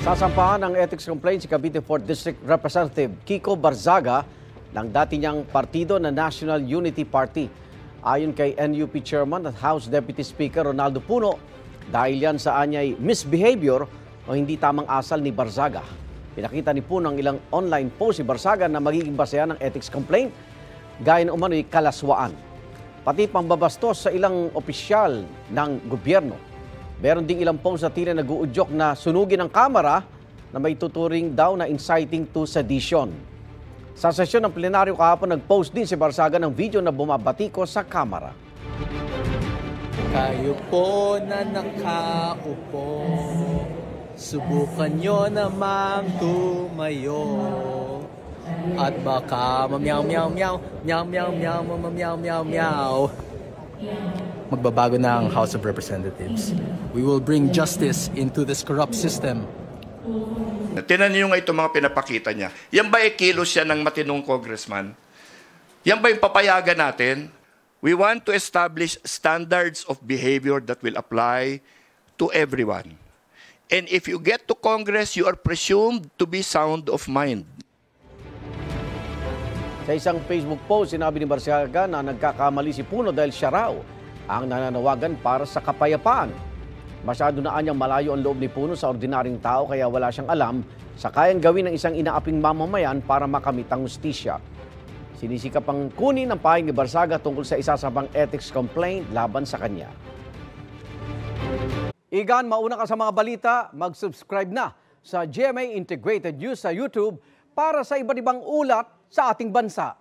Sasampahan ng ethics complaint si Cavite 4th District Representative Kiko Barzaga ng dati niyang partido na National Unity Party. Ayon kay NUP Chairman at House Deputy Speaker Ronaldo Puno, dahil yan sa anyay misbehavior o hindi tamang asal ni Barzaga. Pinakita ni Puno ang ilang online post si Barzaga na magiging basehan ng ethics complaint gaya ng umano'y kalaswaan. Pati pambabastos sa ilang opisyal ng gobyerno. Meron ding ilang posts na tila nag-uudyok na sunugin ang kamera na may tuturing daw na inciting to sedition. Sa sesyon ng plenaryo kahapon, nag-post din si Barzaga ng video na bumabatiko sa kamera. Kayo po na nakaupo, subukan nyo namang tumayo. At baka mamyaw-meow-meow, meow-meow-meow, mamyaw-meow-meow. Magbabago na ang House of Representatives. We will bring justice into this corrupt system. Tinan niyo nga itong mga pinapakita niya. Yan ba kilos siya ng matinong congressman? Yan ba yung papayagan natin? We want to establish standards of behavior that will apply to everyone. And if you get to Congress, you are presumed to be sound of mind. Sa isang Facebook post, sinabi ni Barzaga na nagkakamali si Puno dahil siya raw ang nananawagan para sa kapayapaan. Masyado na anyang malayo ang loob ni Puno sa ordinaryong tao kaya wala siyang alam sa kayang gawin ng isang inaaping mamamayan para makamit ang hustisya. Sinisikap ang kunin ang pahayag ni Barzaga tungkol sa isa sa pang ethics complaint laban sa kanya. Igan, mauna ka sa mga balita, mag-subscribe na sa GMA Integrated News sa YouTube para sa iba't ibang ulat sa ating bansa.